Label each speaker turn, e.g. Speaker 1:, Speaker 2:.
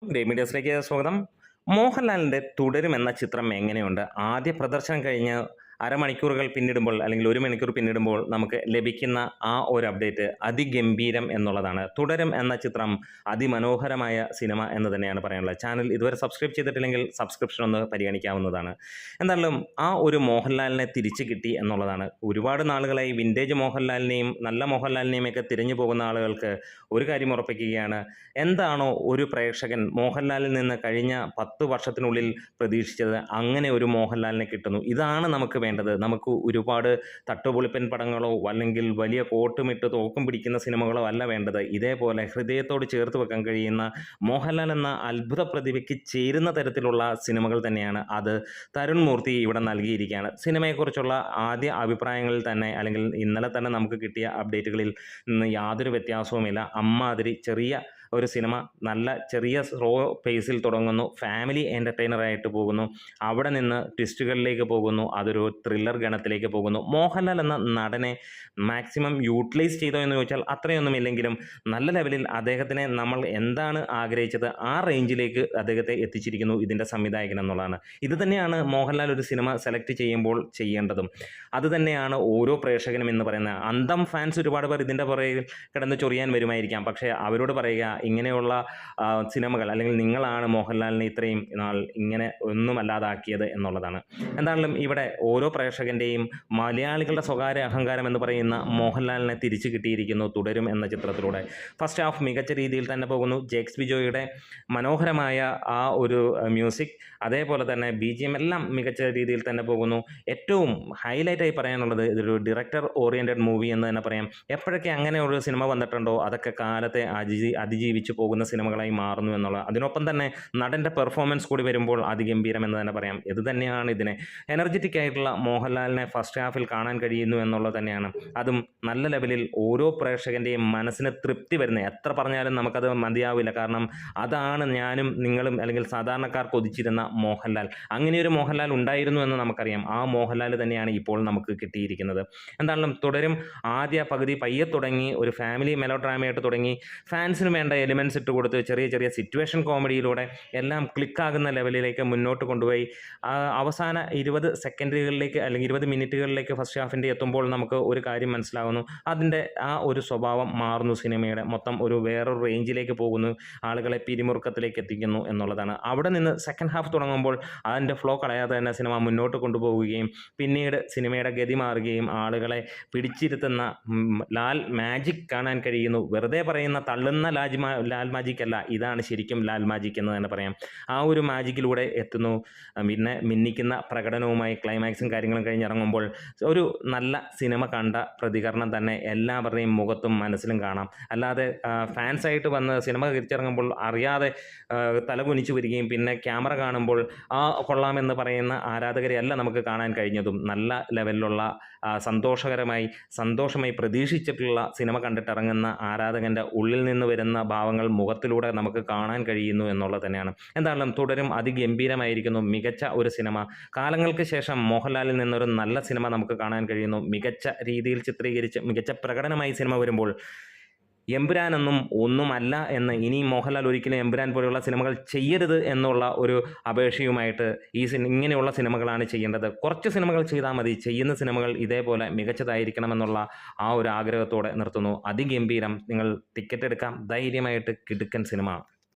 Speaker 1: Grey മീഡിയസിലേക്ക് സ്വാഗതം. മോഹൻലാലിന്റെ 'തുടരും' എന്ന ചിത്രം എങ്ങനെയുണ്ട്? ആദ്യ പ്രദർശനം കഴിഞ്ഞ് അരമണിക്കൂറുകൾ പിന്നിടുമ്പോൾ അല്ലെങ്കിൽ 1 മണിക്കൂർ പിന്നിടുമ്പോൾ നമുക്ക് ലഭിക്കുന്ന ആ ഒരു അപ്ഡേറ്റ് അതിഗംഭീരം എന്നുള്ളതാണ്. 'തുടരും' എന്ന ചിത്രം അതിമനോഹരമായ സിനിമ എന്ന് തന്നെയാണ് പറയാനുള്ളത്. ചാനൽ ഇതുവരെ സബ്സ്ക്രൈബ് ചെയ്തിട്ടില്ലെങ്കിൽ സബ്സ്ക്രിപ്ഷൻ ഒന്ന് പരിഗണിക്കാവുന്നതാണ്. എന്തായാലും ആ ഒരു മോഹൻലാലിനെ തിരിച്ചു കിട്ടി എന്നുള്ളതാണ്. ഒരുപാട് നാളുകളായി വിൻറ്റേജ് മോഹൻലാലിനെയും നല്ല മോഹൻലാലിനെയും ഒക്കെ തിരഞ്ഞു പോകുന്ന ആളുകൾക്ക് ഒരു കാര്യം ഉറപ്പിക്കുകയാണ്. എന്താണോ ഒരു പ്രേക്ഷകൻ മോഹൻലാലിൽ നിന്ന് കഴിഞ്ഞ 10 വർഷത്തിനുള്ളിൽ പ്രതീക്ഷിച്ചത്, അങ്ങനെ ഒരു മോഹൻലാലിനെ കിട്ടുന്നു. ഇതാണ് നമുക്ക് വേണ്ടത്. നമുക്ക് ഒരുപാട് തട്ടുപൊളിപ്പൻ പടങ്ങളോ അല്ലെങ്കിൽ വലിയ കോട്ടുമിട്ട് തോക്കും പിടിക്കുന്ന സിനിമകളോ അല്ല വേണ്ടത്. ഇതേപോലെ ഹൃദയത്തോട് ചേർത്ത് വെക്കാൻ കഴിയുന്ന മോഹൻലാൽ എന്ന അത്ഭുത പ്രതിഭയ്ക്ക് ചേരുന്ന തരത്തിലുള്ള സിനിമകൾ തന്നെയാണ് അത് തരുൺ മൂർത്തി ഇവിടെ നൽകിയിരിക്കുകയാണ്. സിനിമയെക്കുറിച്ചുള്ള ആദ്യ അഭിപ്രായങ്ങളിൽ തന്നെ അല്ലെങ്കിൽ ഇന്നലെ തന്നെ നമുക്ക് കിട്ടിയ അപ്ഡേറ്റുകളിൽ നിന്ന് യാതൊരു വ്യത്യാസവുമില്ല. അമ്മാതിരി ചെറിയ ഒരു സിനിമ, നല്ല ചെറിയ സ്ലോ പേസിൽ തുടങ്ങുന്നു, ഫാമിലി എൻ്റർടൈനറായിട്ട് പോകുന്നു, അവിടെ നിന്ന് ട്വിസ്റ്റുകളിലേക്ക് പോകുന്നു, അതൊരു ത്രില്ലർ ഗണത്തിലേക്ക് പോകുന്നു. മോഹൻലാൽ എന്ന നടനെ മാക്സിമം യൂട്ടിലൈസ് ചെയ്തോ എന്ന് ചോദിച്ചാൽ അത്രയൊന്നുമില്ലെങ്കിലും നല്ല ലെവലിൽ അദ്ദേഹത്തിനെ നമ്മൾ എന്താണ് ആഗ്രഹിച്ചത് ആ റേഞ്ചിലേക്ക് അദ്ദേഹത്തെ എത്തിച്ചിരിക്കുന്നു ഇതിൻ്റെ സംവിധായകൻ എന്നുള്ളതാണ്. ഇത് തന്നെയാണ് മോഹൻലാൽ ഒരു സിനിമ സെലക്ട് ചെയ്യുമ്പോൾ ചെയ്യേണ്ടതും. അത് തന്നെയാണ് ഓരോ പ്രേക്ഷകനും എന്ന് പറയുന്നത്. അന്തം ഫാൻസ് ഒരുപാട് പേർ ഇതിൻ്റെ പുറകിൽ കിടന്ന് ചൊറിയാൻ വരുമായിരിക്കാം. പക്ഷേ അവരോട് പറയുക, ഇങ്ങനെയുള്ള സിനിമകൾ അല്ലെങ്കിൽ നിങ്ങളാണ് മോഹൻലാലിനെ ഇത്രയും നാൾ ഇങ്ങനെ ഒന്നുമല്ലാതാക്കിയത് എന്നുള്ളതാണ്. എന്തായാലും ഇവിടെ ഓരോ പ്രേക്ഷകൻ്റെയും മലയാളികളുടെ സ്വകാര്യ അഹങ്കാരം എന്ന് പറയുന്ന മോഹൻലാലിനെ തിരിച്ചു കിട്ടിയിരിക്കുന്നു 'തുടരും' എന്ന ചിത്രത്തിലൂടെ. ഫസ്റ്റ് ഹാഫ് മികച്ച രീതിയിൽ തന്നെ പോകുന്നു. ജേക്സ് ബിജോയുടെ മനോഹരമായ ആ ഒരു മ്യൂസിക്, അതേപോലെ തന്നെ BGM എല്ലാം മികച്ച രീതിയിൽ തന്നെ പോകുന്നു. ഏറ്റവും ഹൈലൈറ്റായി പറയാനുള്ളത് ഇതൊരു ഡയറക്ടർ ഓറിയൻറ്റഡ് മൂവി എന്ന് തന്നെ പറയാം. എപ്പോഴൊക്കെ അങ്ങനെ ഒരു സിനിമ വന്നിട്ടുണ്ടോ അതൊക്കെ കാലത്തെ അതിജീവിച്ച് പോകുന്ന സിനിമകളായി മാറുന്നു എന്നുള്ള. അതിനൊപ്പം തന്നെ നടൻ്റെ പെർഫോമൻസ് കൂടി വരുമ്പോൾ അതിഗംഭീരം എന്ന് തന്നെ പറയാം. ഇത് തന്നെയാണ് ഇതിനെ എനർജറ്റിക് ആയിട്ടുള്ള മോഹൻലാലിനെ ഫസ്റ്റ് ഹാഫിൽ കാണാൻ കഴിയുന്നു എന്നുള്ളത് തന്നെയാണ്. അതും നല്ല ലെവലിൽ ഓരോ പ്രേക്ഷകൻ്റെയും മനസ്സിന് തൃപ്തി വരുന്നത്. എത്ര പറഞ്ഞാലും നമുക്കത് മതിയാവില്ല. കാരണം അതാണ് ഞാനും നിങ്ങളും അല്ലെങ്കിൽ സാധാരണക്കാർ കൊതിച്ചിരുന്ന മോഹൻലാൽ. അങ്ങനെയൊരു മോഹൻലാൽ ഉണ്ടായിരുന്നു എന്ന് നമുക്കറിയാം. ആ മോഹൻലാൽ തന്നെയാണ് ഇപ്പോൾ നമുക്ക് കിട്ടിയിരിക്കുന്നത്. എന്തായാലും 'തുടരും' ആദ്യ പകുതി പയ്യെ തുടങ്ങി ഒരു ഫാമിലി മെലോ ഡ്രാമയായിട്ട് തുടങ്ങി, ഫാൻസിന് വേണ്ട എലിമെൻറ്റ്സ് ഇട്ട് കൊടുത്ത് ചെറിയ ചെറിയ സിറ്റുവേഷൻ കോമഡിയിലൂടെ എല്ലാം ക്ലിക്കാകുന്ന ലെവലിലേക്ക് മുന്നോട്ട് കൊണ്ടുപോയി അവസാന 20 സെക്കൻഡുകളിലേക്ക് അല്ലെങ്കിൽ 20 മിനിറ്റുകളിലേക്ക് ഫസ്റ്റ് ഹാഫിൻ്റെ എത്തുമ്പോൾ നമുക്ക് ഒരു കാര്യം മനസ്സിലാകുന്നു. അതിൻ്റെ ആ ഒരു സ്വഭാവം മാറുന്നു. സിനിമയുടെ മൊത്തം ഒരു വേറൊരു റേഞ്ചിലേക്ക് പോകുന്നു, ആളുകളെ പിരിമുറുക്കത്തിലേക്ക് എത്തിക്കുന്നു എന്നുള്ളതാണ്. അവിടെ നിന്ന് സെക്കൻഡ് ഹാഫ് തുടങ്ങുമ്പോൾ അതിൻ്റെ ഫ്ലോ കളയാതെ തന്നെ സിനിമ മുന്നോട്ട് കൊണ്ടുപോവുകയും പിന്നീട് സിനിമയുടെ ഗതി മാറുകയും ആളുകളെ പിടിച്ചിരുത്തുന്ന ലാൽ മാജിക് കാണാൻ കഴിയുന്നു. വെറുതെ പറയുന്ന തള്ളുന്ന ലാൽ മാജിക് അല്ല, ഇതാണ് ശരിക്കും ലാൽ മാജിക് എന്ന് തന്നെ പറയാം. ആ ഒരു മാജിക്കിലൂടെ എത്തുന്നു. പിന്നെ മിന്നിക്കുന്ന പ്രകടനവുമായി ക്ലൈമാക്സും കാര്യങ്ങളും കഴിഞ്ഞിറങ്ങുമ്പോൾ ഒരു നല്ല സിനിമ കണ്ട പ്രതികരണം തന്നെ എല്ലാവരുടെയും മുഖത്തും മനസ്സിലും കാണാം. അല്ലാതെ ഫാൻസായിട്ട് വന്ന് സിനിമ തിരിച്ചിറങ്ങുമ്പോൾ അറിയാതെ തലകുനിച്ചു വരികയും പിന്നെ ക്യാമറ കാണുമ്പോൾ കൊള്ളാമെന്ന് പറയുന്ന ആരാധകരെയല്ല നമുക്ക് കാണാൻ കഴിഞ്ഞതും. നല്ല ലെവലിലുള്ള സന്തോഷമായി പ്രതീക്ഷിച്ചിട്ടുള്ള സിനിമ കണ്ടിട്ടിറങ്ങുന്ന ആരാധകൻ്റെ ഉള്ളിൽ നിന്ന് വരുന്ന ഭാവങ്ങൾ മുഖത്തിലൂടെ നമുക്ക് കാണാൻ കഴിയുന്നു എന്നുള്ളത് തന്നെയാണ്. എന്തായാലും 'തുടരും' അതിഗംഭീരമായിരിക്കുന്നു. മികച്ച ഒരു സിനിമ. കാലങ്ങൾക്ക് ശേഷം മോഹൻലാലിൽ നിന്നൊരു നല്ല സിനിമ നമുക്ക് കാണാൻ കഴിയുന്നു. മികച്ച രീതിയിൽ ചിത്രീകരിച്ച് മികച്ച പ്രകടനമായി സിനിമ വരുമ്പോൾ എമ്പുരാനൊന്നും ഒന്നുമല്ല എന്ന്, ഇനി മോഹൻലാൽ ഒരിക്കലും എമ്പുരാൻ പോലെയുള്ള സിനിമകൾ ചെയ്യരുത് എന്നുള്ള ഒരു അപേക്ഷയുമായിട്ട് ഇങ്ങനെയുള്ള സിനിമകളാണ് ചെയ്യേണ്ടത്. കുറച്ച് സിനിമകൾ ചെയ്താൽ മതി, ചെയ്യുന്ന സിനിമകൾ ഇതേപോലെ മികച്ചതായിരിക്കണമെന്നുള്ള ആ ഒരു ആഗ്രഹത്തോടെ നിർത്തുന്നു. അതിഗംഭീരം. നിങ്ങൾ ടിക്കറ്റ് എടുക്കാം, ധൈര്യമായിട്ട് കിടുക്കൻ സിനിമ.